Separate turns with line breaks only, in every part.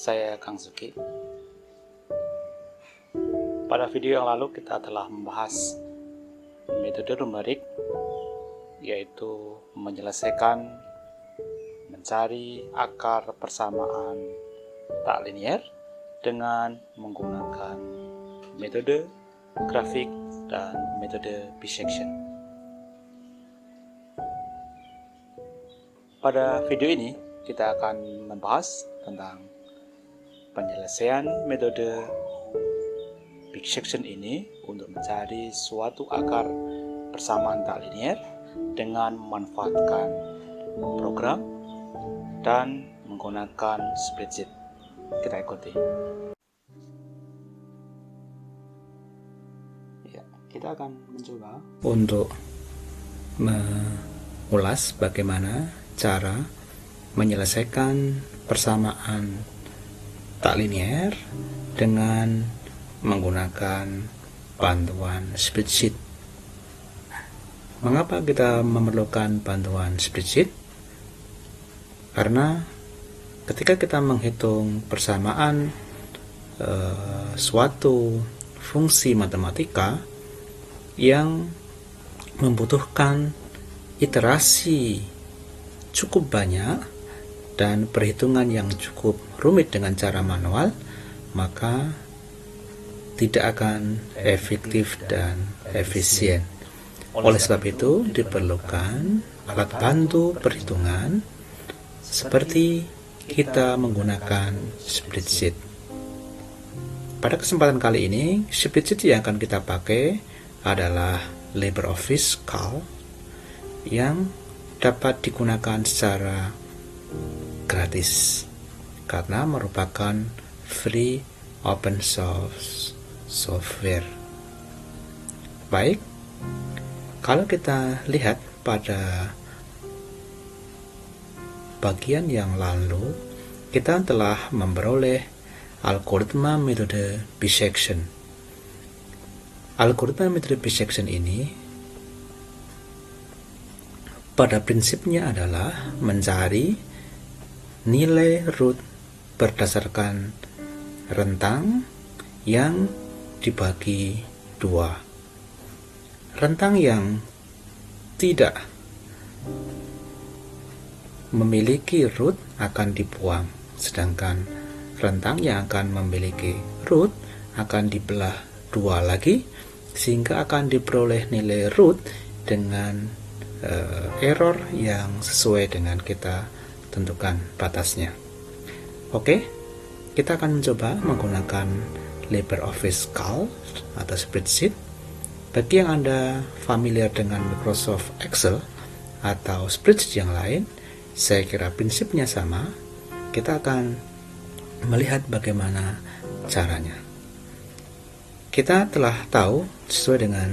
saya Kang Suki. Pada video yang lalu kita telah membahas metode numerik, yaitu mencari akar persamaan tak linier dengan menggunakan metode grafik dan metode bisection. Pada video ini kita akan membahas tentang penyelesaian metode bisection ini untuk mencari suatu akar persamaan tak linier dengan memanfaatkan program dan menggunakan spreadsheet. Kita ikuti. Ya, kita akan mencoba untuk mengulas bagaimana cara menyelesaikan persamaan tak linier dengan menggunakan bantuan spreadsheet. Mengapa kita memerlukan bantuan spreadsheet? Karena ketika kita menghitung persamaan suatu fungsi matematika yang membutuhkan iterasi cukup banyak dan perhitungan yang cukup rumit dengan cara manual, maka tidak akan efektif dan efisien. Oleh sebab itu diperlukan alat bantu perhitungan seperti kita menggunakan spreadsheet. Pada kesempatan kali ini, spreadsheet yang akan kita pakai adalah LibreOffice Calc yang dapat digunakan secara gratis karena merupakan free open source software. Baik, kalau kita lihat pada bagian yang lalu, kita telah memperoleh algoritma metode bisection. Algoritma metode bisection ini pada prinsipnya adalah mencari nilai root berdasarkan rentang yang dibagi 2. Rentang yang tidak memiliki root akan dibuang, sedangkan rentang yang akan memiliki root akan dibelah 2 lagi, sehingga akan diperoleh nilai root dengan error yang sesuai dengan kita tentukan batasnya. Oke, kita akan mencoba menggunakan LibreOffice Calc atau spreadsheet. Bagi yang Anda familiar dengan Microsoft Excel atau spreadsheet yang lain, saya kira prinsipnya sama. Kita akan melihat bagaimana caranya. Kita telah tahu sesuai dengan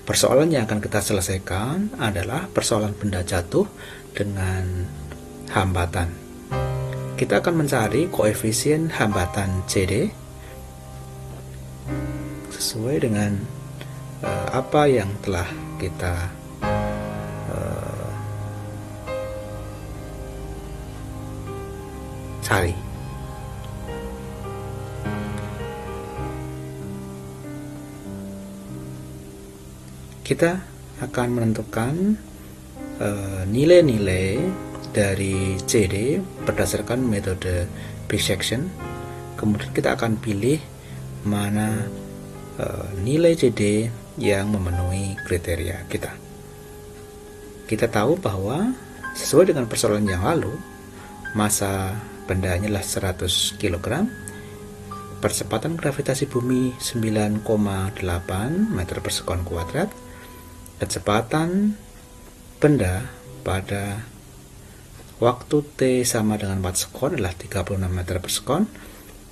persoalan yang akan kita selesaikan adalah persoalan benda jatuh dengan hambatan. Kita akan mencari koefisien hambatan CD sesuai dengan apa yang telah kita cari. Kita akan menentukan nilai-nilai dari CD berdasarkan metode bisection. Kemudian kita akan pilih mana nilai CD yang memenuhi kriteria kita. Kita tahu bahwa sesuai dengan persoalan yang lalu, masa bendanya adalah 100 kg, percepatan gravitasi bumi 9,8 meter per sekon kuadrat, kecepatan benda pada waktu T sama dengan 4 sekon adalah 36 meter per sekon.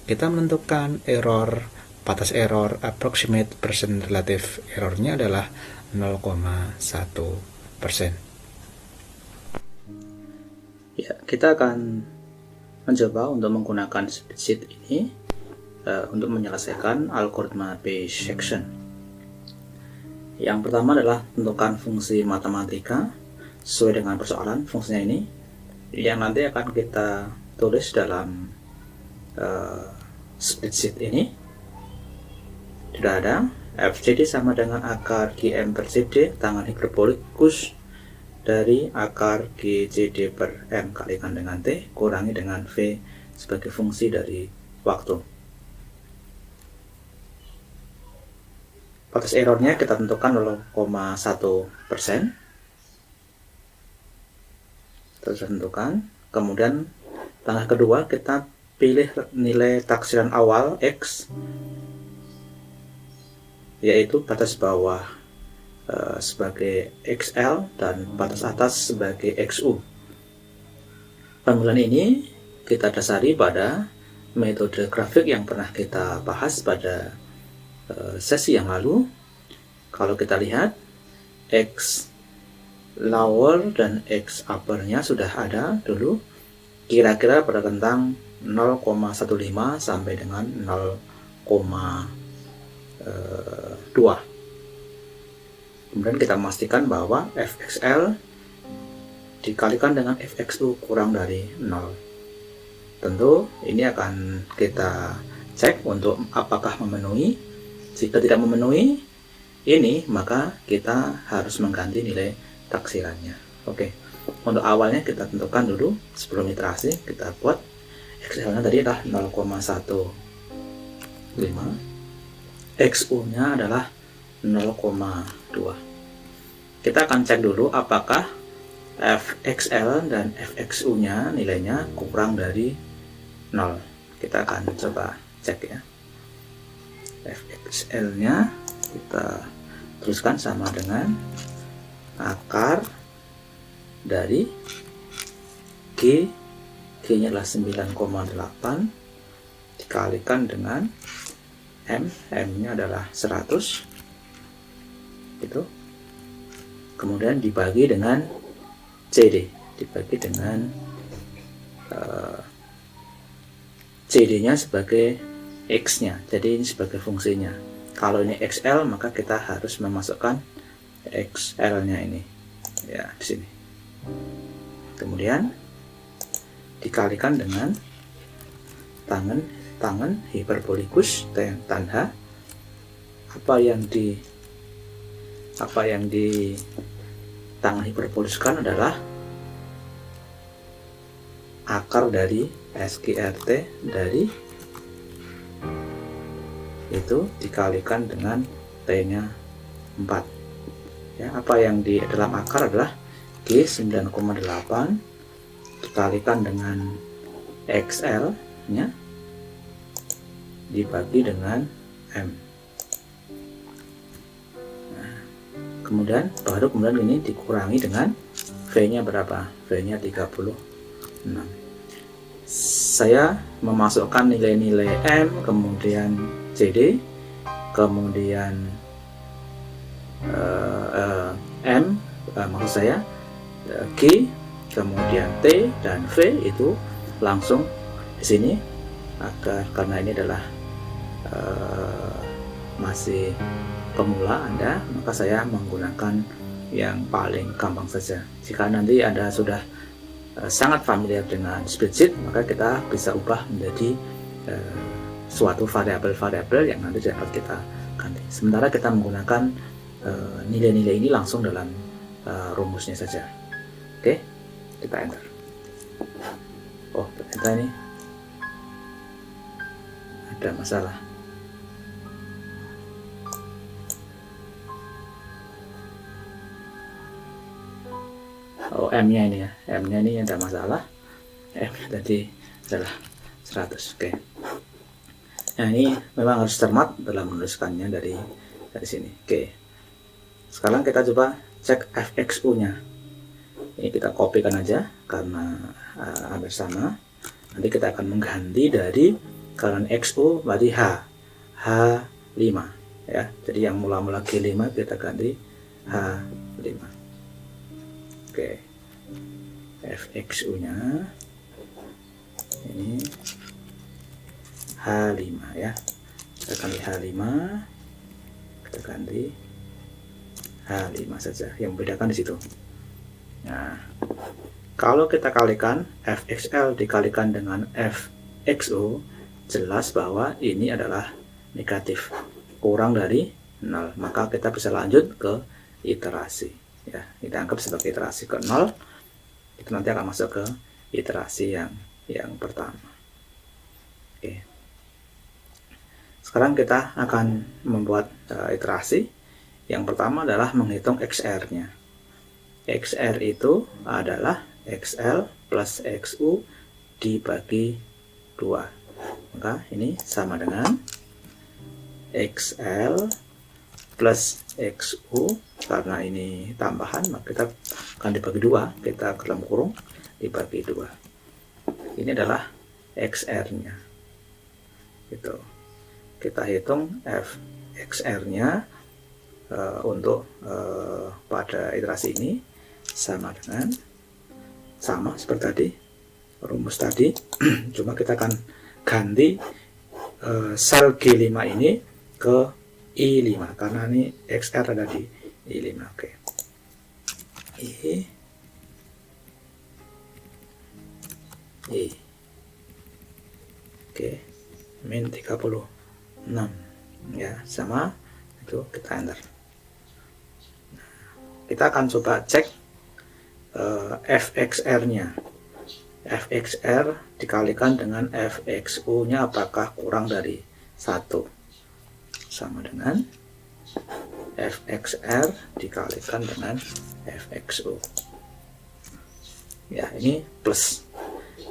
Kita menentukan batas error approximate percent relative errornya adalah 0,1%. Ya, kita akan mencoba untuk menggunakan spreadsheet ini untuk menyelesaikan algoritma bisection. Yang pertama adalah tentukan fungsi matematika sesuai dengan persoalan. Fungsinya ini yang nanti akan kita tulis dalam spreadsheet ini. Sudah ada. FCD sama dengan akar GM per CD tangan hiperbolikus dari akar GCD per M kalikan dengan T kurangi dengan V sebagai fungsi dari waktu. Batas errornya kita tentukan 0,1%. Terus tentukan. Kemudian langkah kedua kita pilih nilai taksiran awal X, yaitu batas bawah sebagai XL dan batas atas sebagai XU. Pemilihan ini kita dasari pada metode grafik yang pernah kita bahas pada sesi yang lalu. Kalau kita lihat X lower dan X uppernya sudah ada dulu, kira-kira pada rentang 0,15 sampai dengan 0,2. Kemudian kita memastikan bahwa FXL dikalikan dengan FXU kurang dari 0. Tentu ini akan kita cek untuk apakah memenuhi. Jika tidak memenuhi ini, maka kita harus mengganti nilai taksirannya. Oke, untuk awalnya kita tentukan dulu sebelum iterasi. Kita buat XL nya tadi adalah 0,15, XU nya adalah 0,2. Kita akan cek dulu apakah FXL dan FXU nya nilainya kurang dari 0. Kita akan coba cek ya. FXL nya kita teruskan sama dengan akar dari G nya adalah 9,8 dikalikan dengan M nya adalah 100 itu, kemudian dibagi dengan CD, dibagi dengan CD nya sebagai X nya, jadi ini sebagai fungsinya. Kalau ini XL maka kita harus memasukkan XL nya ini ya di sini, kemudian dikalikan dengan tangan hiperbolikus tan H. Apa yang di tangan hiperboliskan adalah akar dari SGRT dari itu dikalikan dengan T-nya 4. Ya, apa yang di dalam akar adalah G 9,8 dikalikan dengan XL-nya dibagi dengan M. Kemudian ini dikurangi dengan V-nya berapa? V-nya 36. Saya memasukkan nilai-nilai M, kemudian CD, kemudian M, maksud saya G, kemudian T dan V itu langsung di sini, karena ini adalah masih pemula Anda, maka saya menggunakan yang paling gampang saja. Jika nanti Anda sudah sangat familiar dengan spreadsheet, maka kita bisa ubah menjadi suatu variabel-variabel yang nanti dapat kita ganti. Sementara kita menggunakan nilai-nilai ini langsung dalam rumusnya saja. Oke, kita enter. Oh, ternyata ini ada masalah. Oh, M-nya ini ya, M-nya ini ada masalah. M tadi adalah 100. Oke. Nah, ini memang harus cermat dalam menuliskannya dari sini. Oke. Sekarang kita coba cek FXU-nya. Ini kita kopikan aja karena hampir sama. Nanti kita akan mengganti dari karena XU berarti H5 ya. Jadi yang mula-mula G5 kita ganti H5. Oke, FXU-nya ini H5 ya. Kita ganti H5, kita ganti H5 saja. Yang membedakan di situ. Nah, Kalau kita kalikan fxl dikalikan dengan fxu, jelas bahwa ini adalah negatif, kurang dari 0. Maka kita bisa lanjut ke iterasi. Ya, kita anggap sebagai iterasi ke 0. Itu nanti akan masuk ke iterasi yang pertama. Oke. Sekarang kita akan membuat iterasi. Yang pertama adalah menghitung XR-nya. XR itu adalah XL plus XU dibagi 2. Maka ini sama dengan XL plus XU, karena ini tambahan maka kita akan dibagi 2, kita dalam kurung dibagi 2. Ini adalah XR-nya. Gitu. Kita hitung XR-nya untuk pada iterasi ini sama seperti tadi, rumus tadi. Cuma kita akan ganti sel G5 ini ke I5 karena ini XR ada di I5. Oke. Oke, min 36 ya, sama itu, kita enter. Kita akan coba cek fxr-nya. Fxr dikalikan dengan fxu-nya apakah kurang dari 1. Sama dengan fxr dikalikan dengan fxu. Ya, ini plus.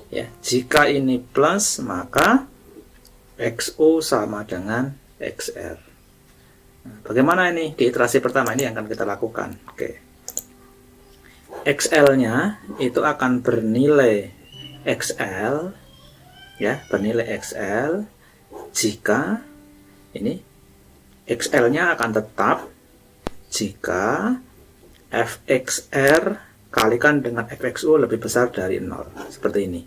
Ya, jika ini plus maka xu sama dengan xr. Nah, bagaimana ini di iterasi pertama ini yang akan kita lakukan? Oke. XL-nya itu akan bernilai XL, ya, bernilai XL jika ini XL-nya akan tetap jika fxr kalikan dengan fxu lebih besar dari 0. Seperti ini.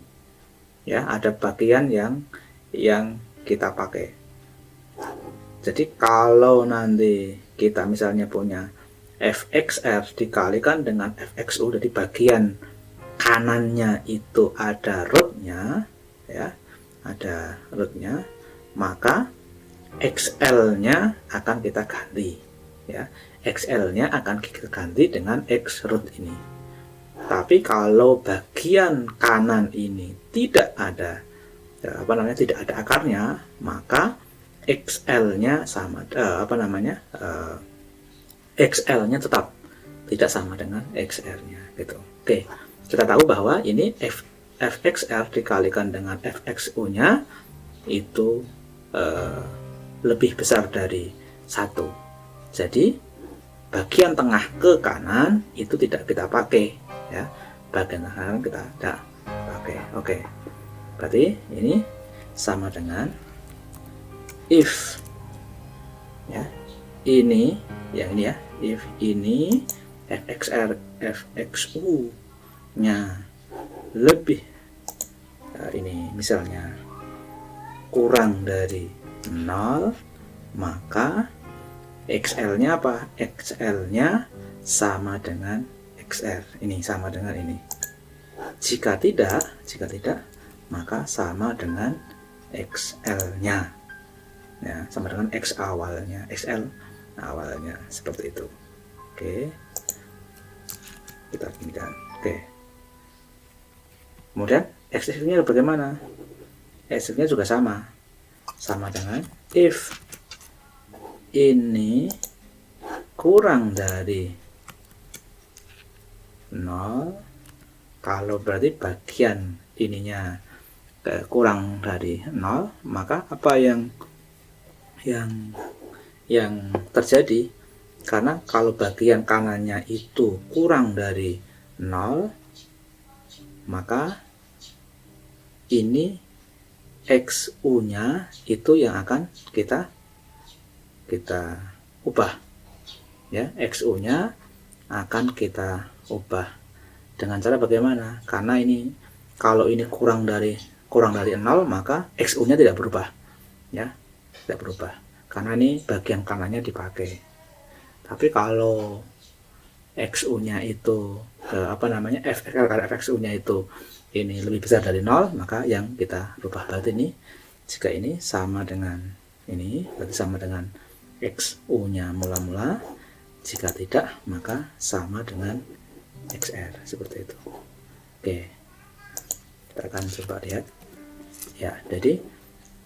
Ya, ada bagian yang kita pakai. Jadi kalau nanti kita misalnya punya fxr dikalikan dengan fxu, jadi bagian kanannya itu ada rootnya, ya, ada rootnya, maka xl-nya akan kita ganti, ya, xl-nya akan kita ganti dengan x root ini. Tapi kalau bagian kanan ini tidak ada, tidak ada akarnya, maka xl-nya sama, XL-nya tetap tidak sama dengan XR-nya, gitu. Oke, kita tahu bahwa ini fxr dikalikan dengan fxu-nya itu lebih besar dari 1. Jadi bagian tengah ke kanan itu tidak kita pakai, ya. Bagian kanan kita tidak pakai. Oke. Berarti ini sama dengan if, ya. Ini yang ini, ya, if ini fxr fxu nya lebih ini misalnya kurang dari 0, maka xl-nya apa? XL-nya sama dengan xr, ini sama dengan ini. Jika tidak maka sama dengan xl-nya, ya, sama dengan x awalnya, xl awalnya, seperti itu. Oke, kita pindah. Oke, kemudian x-nya bagaimana? X-nya juga sama dengan if ini kurang dari 0, kalau berarti bagian ininya kurang dari 0, maka apa yang terjadi? Karena kalau bagian kanannya itu kurang dari 0, maka ini xu-nya itu yang akan kita ubah, ya. Xu-nya akan kita ubah dengan cara bagaimana? Karena ini kalau ini kurang dari 0, maka xu-nya tidak berubah, ya, tidak berubah karena ini bagian kanannya dipakai. Tapi kalau xu-nya itu FXL karena FXU-nya itu ini lebih besar dari 0, maka yang kita rubah. Berarti ini jika ini sama dengan ini, berarti sama dengan XU-nya mula-mula. Jika tidak, maka sama dengan XR, seperti itu. Oke, kita akan coba lihat ya. Jadi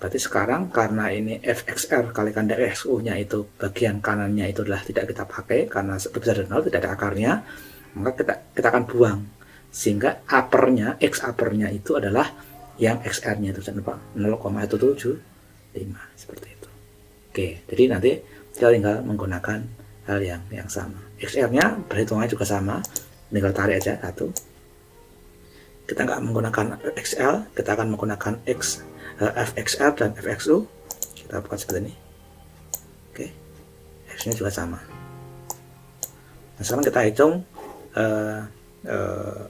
berarti sekarang karena ini FXR kalikan dari XU-nya itu bagian kanannya itu adalah tidak kita pakai karena lebih besar dari 0, tidak ada akarnya, maka kita akan buang, sehingga uppernya, X uppernya itu adalah yang XR-nya itu 0,175, seperti itu. Oke, jadi nanti kita tinggal menggunakan hal yang sama. XR-nya perhitungannya juga sama, tinggal tarik aja satu. Kita nggak menggunakan XL, kita akan menggunakan FXR dan FXU. Kita buat seperti ini. Oke, X-nya juga sama. Nah, sekarang kita hitung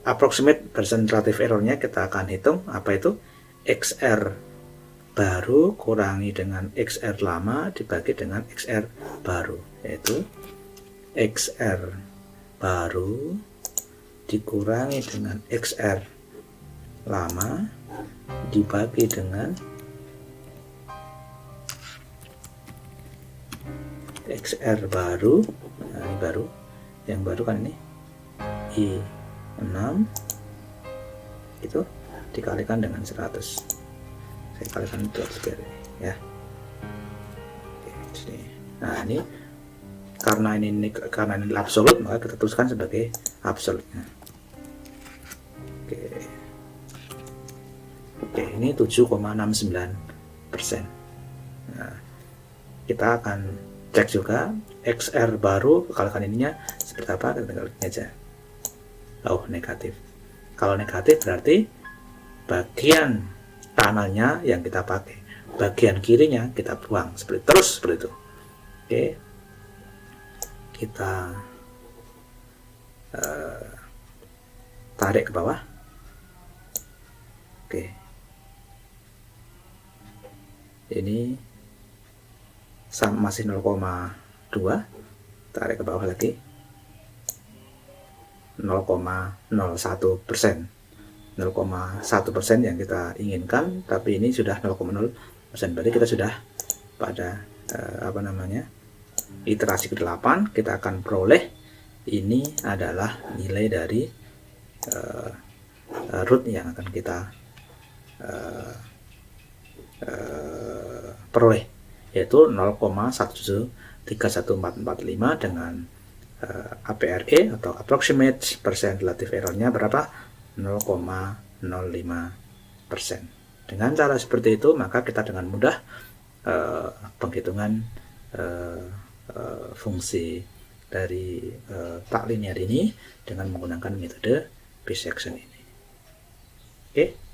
approximate percent relative error-nya. Kita akan hitung apa itu XR baru kurangi dengan XR lama dibagi dengan XR baru, yaitu XR baru dikurangi dengan XR lama dibagi dengan XR baru. Nah, ini baru, yang baru kan ini I6 itu dikalikan dengan 100. Saya kalikan 200 biar ini ya. Oke, sini. Nah, ini karena ini absolut, maka kita tuliskan sebagai absolutnya. Oke, ini 7,69%. Nah, kita akan cek juga XR baru kalikan ininya seperti apa. Kita tinggal ini aja. Oh, negatif. Kalau negatif berarti bagian kanannya yang kita pakai, bagian kirinya kita buang, seperti itu. Oke, kita tarik ke bawah. Oke, ini masih 0,2, tarik ke bawah lagi 0,01%. 0,1% yang kita inginkan, tapi ini sudah 0,0%. Berarti kita sudah pada iterasi ke-8. Kita akan peroleh ini adalah nilai dari root yang akan kita peroleh, yaitu 0,1731445 dengan APRE atau approximate percent relative error-nya berapa? 0,05%. Dengan cara seperti itu, maka kita dengan mudah penghitungan fungsi dari tak linear ini dengan menggunakan metode bisection ini. Oke.